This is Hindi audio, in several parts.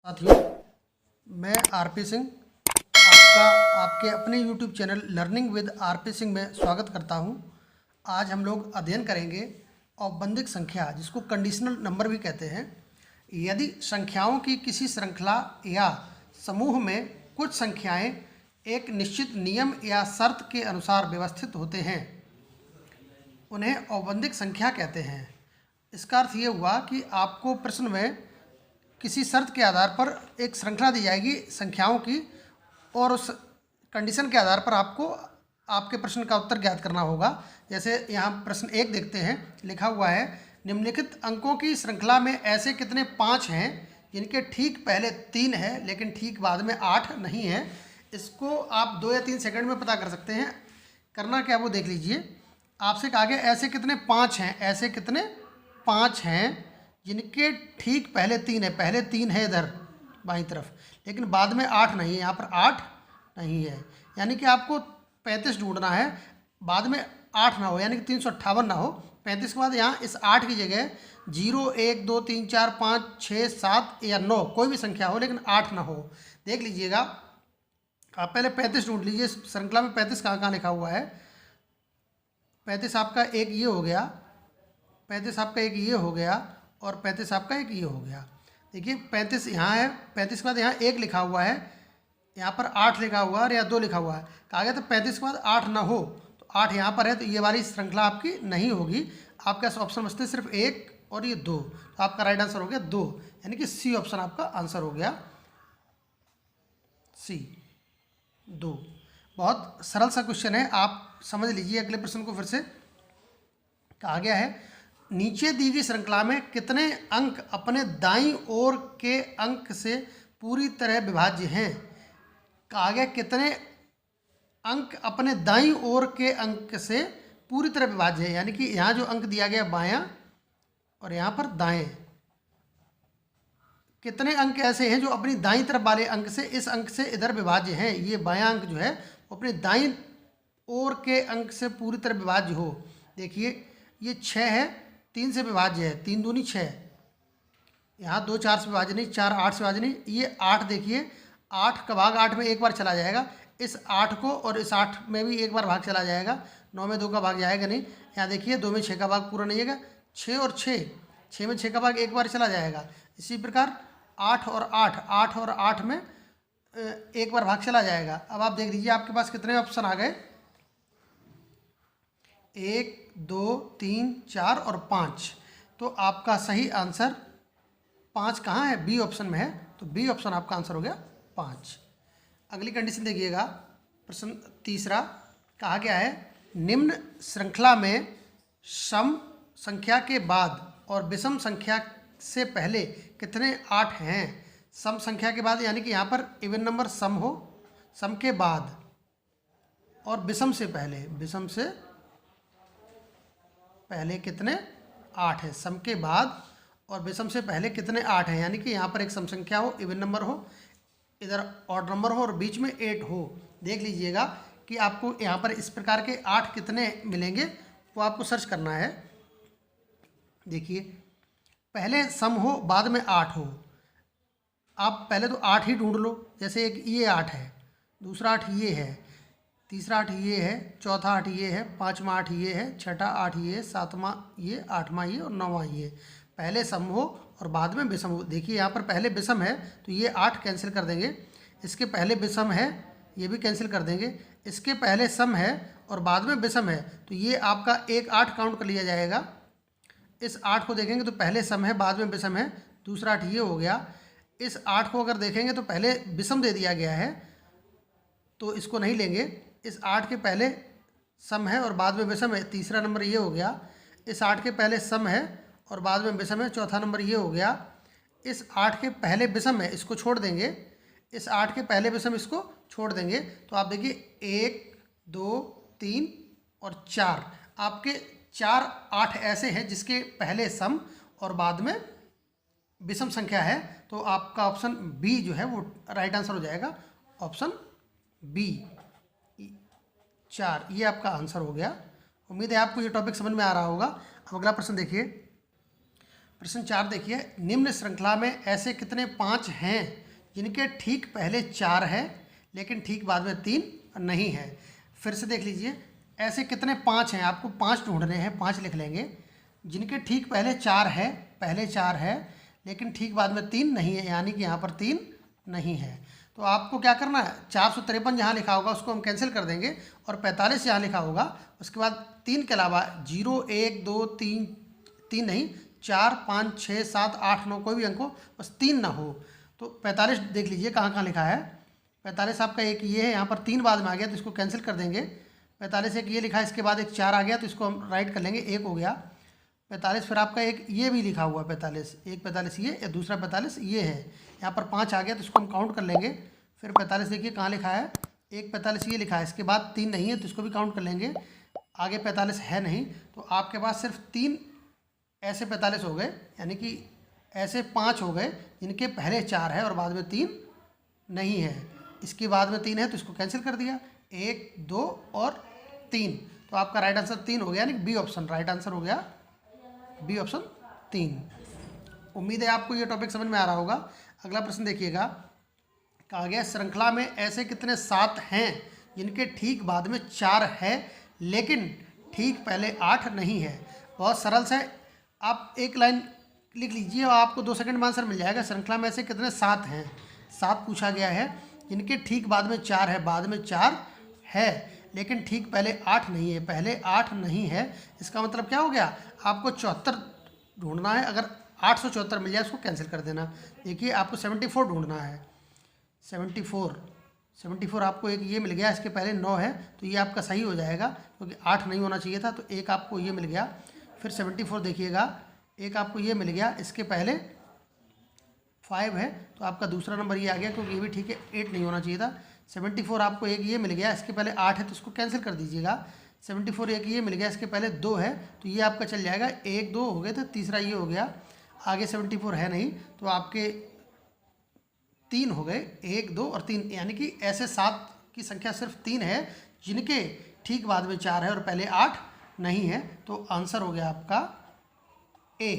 साथियों, मैं आरपी सिंह आपका आपके अपने YouTube channel learning with RP Singh में स्वागत करता हूं। आज हम लोग अध्ययन करेंगे औपबंधिक संख्या, जिसको कंडीशनल नंबर भी कहते हैं। यदि संख्याओं की किसी श्रृंखला या समूह में कुछ संख्याएं एक निश्चित नियम या शर्त के अनुसार व्यवस्थित होते हैं, उन्हें औपबंधिक संख्या कहते हैं। इसका अर्थ ये हुआ कि आपको प्रश्न में किसी शर्त के आधार पर एक श्रृंखला दी जाएगी संख्याओं की, और उस कंडीशन के आधार पर आपको आपके प्रश्न का उत्तर ज्ञात करना होगा। जैसे यहाँ प्रश्न 1 देखते हैं, लिखा हुआ है निम्नलिखित अंकों की श्रृंखला में ऐसे कितने 5 हैं जिनके ठीक पहले 3 है लेकिन ठीक बाद में 8 नहीं है। इसको आप 2 या 3 सेकंड में पता कर सकते हैं। करना क्या वो देख लीजिए। आपसे कहा गया ऐसे कितने 5 हैं, ऐसे कितने 5 हैं जिनके ठीक पहले 3 है। पहले 3 है इधर बाईं तरफ, लेकिन बाद में 8 नहीं है। यहाँ पर 8 नहीं है, यानी कि आपको 35 ढूंढना है, बाद में 8 ना हो, यानी कि 358 ना हो। 35 के बाद यहाँ इस 8 की जगह 0, 1, 2, 3, 4, 5, 6, 7 या 9 कोई भी संख्या हो, लेकिन 8 ना हो। देख लीजिएगा, आप पहले 35 ढूंढ लीजिए। श्रृंखला में 35 कहाँ कहाँ लिखा हुआ है। 35 आपका एक ये हो गया, 35 आपका एक ये हो गया, और 35 आपका एक ये हो गया। देखिए 35 यहाँ है, 35 के बाद यहाँ 1 लिखा हुआ है, यहाँ पर 8 लिखा हुआ है और यहाँ 2 लिखा हुआ है। कहा गया तो 35 के बाद 8 ना हो, तो 8 यहाँ पर है, तो ये वाली श्रृंखला आपकी नहीं होगी। आपके पास ऑप्शन बचते सिर्फ 1 और ये 2, तो आपका राइट आंसर हो गया 2, यानी कि सी ऑप्शन आपका आंसर हो गया, सी 2। बहुत सरल सा क्वेश्चन है, आप समझ लीजिए। अगले प्रश्न को फिर से कहा गया है नीचे दी गई श्रृंखला में कितने अंक अपने दाईं ओर के अंक से पूरी तरह विभाज्य हैं। कहा गया कितने अंक अपने दाईं ओर के अंक से पूरी तरह विभाज्य है, यानी कि यहाँ जो अंक दिया गया बायां और यहाँ पर दाएं, कितने अंक ऐसे हैं जो अपनी दाईं तरफ वाले अंक से इस अंक से इधर विभाज्य हैं। ये बायां अंक जो है वो अपने दाईं ओर के अंक से पूरी तरह विभाज्य हो। देखिए ये 6 है, 3 से विभाज्य है, 3 दूनी 6। यहाँ 2 4 से विभाज्य नहीं, 4 8 से विभाज्य नहीं। ये 8 देखिए, 8 का भाग 8 में एक बार चला जाएगा, इस 8 को और इस 8 में भी एक बार भाग चला जाएगा। 9 में 2 का भाग जाएगा नहीं। यहाँ देखिए 2 में 6 का भाग पूरा नहीं आएगा, 6 और 6, 6 में 6 का भाग एक बार चला जाएगा। इसी प्रकार 8 और 8, 8 और 8 में एक बार भाग चला जाएगा। अब आप देख लीजिए आपके पास कितने ऑप्शन आ गए, 1 2 3 4 और 5। तो आपका सही आंसर 5 कहाँ है, बी ऑप्शन में है, तो बी ऑप्शन आपका आंसर हो गया 5। अगली कंडीशन देखिएगा, प्रश्न तीसरा। कहा गया है निम्न श्रृंखला में सम संख्या के बाद और विषम संख्या से पहले कितने 8 हैं। सम संख्या के बाद यानी कि यहाँ पर इवन नंबर सम हो, सम के बाद और विषम से पहले, विषम से पहले कितने 8 है। सम के बाद और विषम से पहले कितने 8 हैं, यानी कि यहाँ पर एक सम संख्या हो, इवन नंबर हो, इधर ऑड नंबर हो और बीच में 8 हो। देख लीजिएगा कि आपको यहाँ पर इस प्रकार के 8 कितने मिलेंगे, वो आपको सर्च करना है। देखिए पहले सम हो, बाद में 8 हो। आप पहले तो 8 ही ढूंढ लो। जैसे एक ये 8 है, दूसरा 8 ये है, तीसरा 8 ये है, चौथा 8 ये है, पाँचवा 8 ये है, छठा 8 ये है, सातवां ये, आठवां ये और नौवां ये। पहले सम हो और बाद में विषम हो। देखिए यहाँ पर पहले विषम है तो ये 8 कैंसिल कर देंगे, इसके पहले विषम है ये भी कैंसिल कर देंगे, इसके पहले सम है और बाद में विषम है तो ये आपका एक 8 काउंट कर लिया जाएगा। इस 8 को देखेंगे तो पहले सम है, बाद में विषम है, दूसरा 8 ये हो गया। इस 8 को अगर देखेंगे तो पहले विषम दे दिया गया है, तो इसको नहीं लेंगे। इस 8 के पहले सम है और बाद में विषम है, तीसरा नंबर ये हो गया। इस 8 के पहले सम है और बाद में विषम है, चौथा नंबर ये हो गया। इस 8 के पहले विषम है, इसको छोड़ देंगे। इस 8 के पहले विषम इसको छोड़ देंगे, तो आप देखिए 1 2 3 और 4, आपके 4 8 ऐसे हैं जिसके पहले सम और बाद में विषम संख्या है। तो आपका ऑप्शन बी जो है वो राइट आंसर हो जाएगा, ऑप्शन बी 4, ये आपका आंसर हो गया। उम्मीद है आपको ये टॉपिक समझ में आ रहा होगा। अब अगला प्रश्न देखिए, प्रश्न 4 देखिए, निम्न श्रृंखला में ऐसे कितने 5 हैं जिनके ठीक पहले 4 है लेकिन ठीक बाद में 3 नहीं है। फिर से देख लीजिए, ऐसे कितने 5 हैं, आपको 5 ढूंढने हैं, 5 लिख लेंगे, जिनके ठीक पहले 4 है, पहले 4 है लेकिन ठीक बाद में 3 नहीं है, यानी कि यहाँ पर 3 नहीं है। तो आपको क्या करना है, 453 जहाँ लिखा होगा उसको हम कैंसिल कर देंगे और 45 यहाँ लिखा होगा, उसके बाद 3 के अलावा 0 1 2 3 3 नहीं 4 5 6 7 8 9 कोई भी अंक हो, बस 3 ना हो। तो 45 देख लीजिए कहाँ कहाँ लिखा है। 45 आपका एक ये है, यहाँ पर 3 बाद में आ गया तो इसको कैंसिल कर देंगे। 45 एक ये लिखा है, इसके बाद एक 4 आ गया तो इसको हम राइट कर लेंगे, 1 हो गया। 45 फिर आपका एक ये भी लिखा हुआ है 45, एक 45 ये या दूसरा 45 ये है, यहाँ पर 5 आ गया तो इसको हम काउंट कर लेंगे। फिर 45 देखिए कहाँ लिखा है, एक 45 ये लिखा है, इसके बाद 3 नहीं है तो इसको भी काउंट कर लेंगे। आगे 45 है नहीं, तो आपके पास सिर्फ 3 ऐसे 45 हो गए, यानी कि ऐसे 5 हो गए जिनके पहले 4 है और बाद में 3 नहीं है। इसके बाद में 3 है तो इसको कैंसिल कर दिया, 1 2 और 3, तो आपका राइट आंसर 3 हो गया, यानी बी ऑप्शन राइट आंसर हो गया, बी ऑप्शन 3। उम्मीद है आपको ये टॉपिक समझ में आ रहा होगा। अगला प्रश्न देखिएगा, कहा गया श्रृंखला में ऐसे कितने 7 हैं जिनके ठीक बाद में 4 है लेकिन ठीक पहले 8 नहीं है। बहुत सरल से आप एक लाइन लिख लीजिए और आपको 2 सेकंड में आंसर मिल जाएगा। श्रृंखला में ऐसे कितने 7 हैं, 7 पूछा गया है जिनके ठीक बाद में 4 है, बाद में 4 है लेकिन ठीक पहले 8 नहीं है, पहले 8 नहीं है। इसका मतलब क्या हो गया, आपको 74 ढूंढना है। अगर 874 मिल जाए उसको कैंसिल कर देना। देखिए आपको 74 ढूंढना है, 74 आपको एक ये मिल गया, इसके पहले 9 है तो ये आपका सही हो जाएगा क्योंकि 8 नहीं होना चाहिए था, तो एक आपको ये मिल गया। फिर 74 देखिएगा, एक आपको ये मिल गया, इसके पहले 5 है तो आपका दूसरा नंबर ये आ गया क्योंकि ये भी ठीक है, 8 नहीं होना चाहिए था। 74 आपको एक ये मिल गया, इसके पहले 8 है तो इसको कैंसिल कर दीजिएगा। 74 एक ये मिल गया, इसके पहले 2 है तो ये आपका चल जाएगा, 1 2 हो गए तो तीसरा ये हो गया। आगे 74 है नहीं तो आपके 3 हो गए, 1 2 और 3, यानी कि ऐसे 7 की संख्या सिर्फ 3 है जिनके ठीक बाद में 4 है और पहले 8 नहीं है। तो आंसर हो गया आपका ए,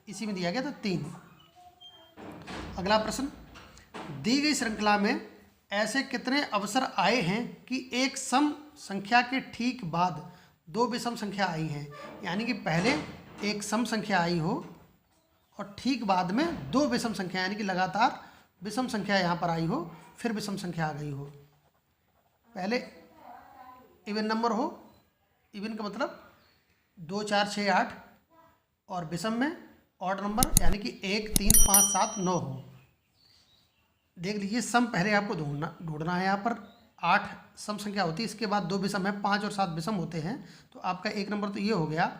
इसी में दिया गया था 3। अगला प्रश्न, दी गई श्रृंखला में ऐसे कितने अवसर आए हैं कि एक सम संख्या के ठीक बाद 2 विषम संख्या आई हैं, यानी कि पहले एक सम संख्या आई हो और ठीक बाद में 2 विषम संख्या, यानी कि लगातार विषम संख्या यहाँ पर आई हो, फिर विषम संख्या आ गई हो। पहले इवन नंबर हो, इवन का मतलब 2 4 6 8, और विषम में ऑड नंबर यानी कि 1 3 5 7 9 हो। देख लीजिए सम पहले आपको ढूंढना है। यहाँ पर 8 सम संख्या होती है, इसके बाद 2 विषम है, 5 और 7 विषम होते हैं, तो आपका एक नंबर तो ये हो गया।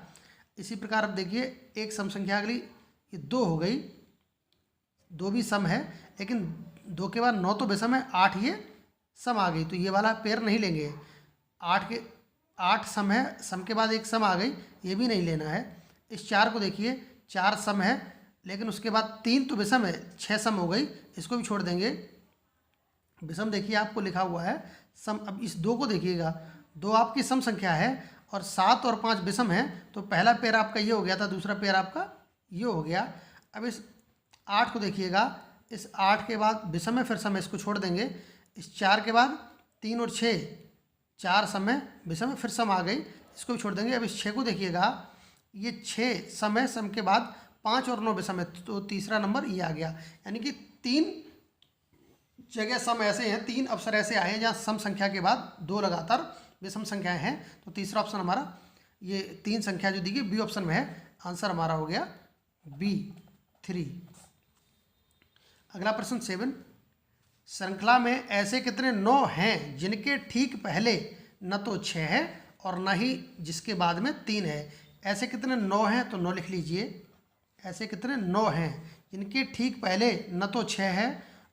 इसी प्रकार अब देखिए एक सम संख्या अगली ये 2 हो गई, 2 भी सम है लेकिन 2 के बाद 9 तो विषम है, 8 ये सम आ गई, तो ये वाला पेयर नहीं लेंगे। 8 सम है, सम के बाद एक सम आ गई, ये भी नहीं लेना है। इस 4 को देखिए 4 सम है लेकिन उसके बाद 3 तो विषम है, 6 सम हो गई, इसको भी छोड़ देंगे। विषम देखिए आपको लिखा हुआ है सम। अब इस 2 को देखिएगा, 2 आपकी सम संख्या है और 7 और 5 विषम है, तो पहला पेयर आपका ये हो गया था, दूसरा पेयर आपका ये हो गया। अब इस 8 को देखिएगा, इस 8 के बाद विषम है फिर सम है, इसको छोड़ देंगे। इस 4 के बाद 3 और 6, 4 सम है, विषम है फिर सम आ गई, इसको भी छोड़ देंगे। अब इस 6 को देखिएगा, ये 6 सम है, सम के बाद 5 और 9 विषम है, तो तीसरा नंबर ये आ गया। यानी कि 3 जगह सम ऐसे हैं, 3 अवसर ऐसे आए हैं जहाँ सम संख्या के बाद 2 लगातार विषम संख्याएं हैं, तो तीसरा ऑप्शन हमारा ये 3 संख्या जो दी गई बी ऑप्शन में है, आंसर हमारा हो गया बी 3। अगला प्रश्न 7, श्रृंखला में ऐसे कितने 9 हैं जिनके ठीक पहले न तो 6 है और न ही जिसके बाद में 3 है। ऐसे कितने 9 हैं, तो 9 लिख लीजिए। ऐसे कितने 9 हैं जिनके ठीक पहले न तो 6 है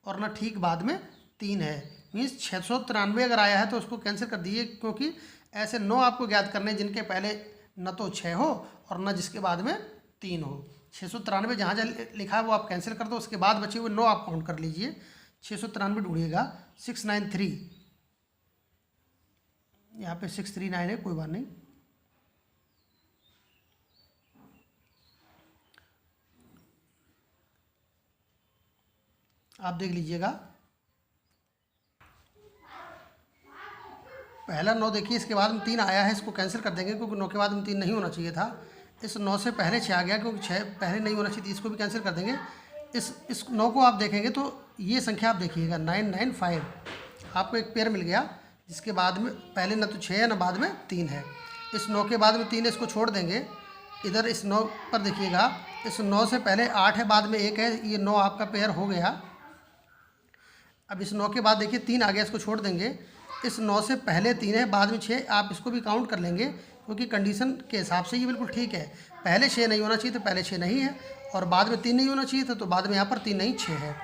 और न ठीक बाद में 3 है। मीन्स 693 अगर आया है तो उसको कैंसिल कर दीजिए, क्योंकि ऐसे 9 आपको ज्ञात करने जिनके पहले न तो 6 हो और न जिसके बाद में 3 हो। 693 जहाँ जहाँ लिखा है वो आप कैंसिल कर दो, उसके बाद बचे हुए 9 आप काउंट कर लीजिए। 693 ढूंढिएगा, 693, यहाँ पे 639 है, कोई बात नहीं। आप देख लीजिएगा। पहला 9 देखिए, इसके बाद में 3 आया है, इसको कैंसिल कर देंगे क्योंकि 9 के बाद में 3 नहीं होना चाहिए था। इस 9 से पहले 6 आ गया क्योंकि 6 पहले नहीं होना चाहिए, इसको भी कैंसिल कर देंगे। इस 9 को आप देखेंगे तो ये संख्या आप देखिएगा 995, आपको एक पेयर मिल गया, जिसके बाद में पहले ना तो 6 है ना बाद में 3 है। इस 9 के बाद में 3 है, इसको छोड़ देंगे। इधर इस 9 पर देखिएगा, इस 9 से पहले 8 है, बाद में 1 है, ये 9 आपका पेयर हो गया। अब इस 9 के बाद देखिए 3 आ गया, इसको छोड़ देंगे। इस 9 से पहले 3 है, बाद में 6, आप इसको भी काउंट कर लेंगे क्योंकि कंडीशन के हिसाब से ये बिल्कुल ठीक है। पहले 6 नहीं होना चाहिए तो पहले 6 नहीं है, और बाद में 3 नहीं होना चाहिए था तो बाद में यहाँ पर 3 नहीं 6 है।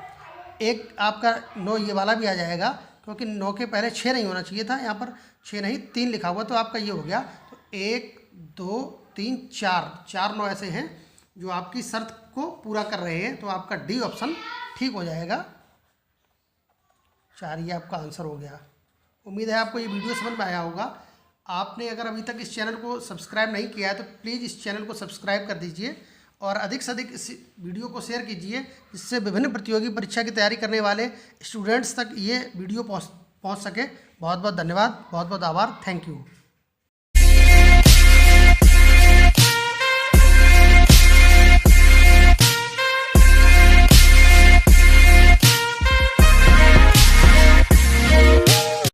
एक आपका 9 ये वाला भी आ जाएगा क्योंकि 9 के पहले 6 नहीं होना चाहिए था, यहाँ पर 6 नहीं 3 लिखा हुआ, तो आपका ये हो गया। तो 1 2 3 4 9 ऐसे हैं जो आपकी शर्त को पूरा कर रहे हैं, तो आपका डी ऑप्शन ठीक हो जाएगा। 4 ये आपका आंसर हो गया। उम्मीद है आपको ये वीडियो समझ में आया होगा। आपने अगर अभी तक इस चैनल को सब्सक्राइब नहीं किया है तो प्लीज़ इस चैनल को सब्सक्राइब कर दीजिए और अधिक से अधिक इस वीडियो को शेयर कीजिए, जिससे विभिन्न प्रतियोगी परीक्षा की तैयारी करने वाले स्टूडेंट्स तक ये वीडियो पहुंच सके। बहुत बहुत धन्यवाद, बहुत बहुत आभार, थैंक यू।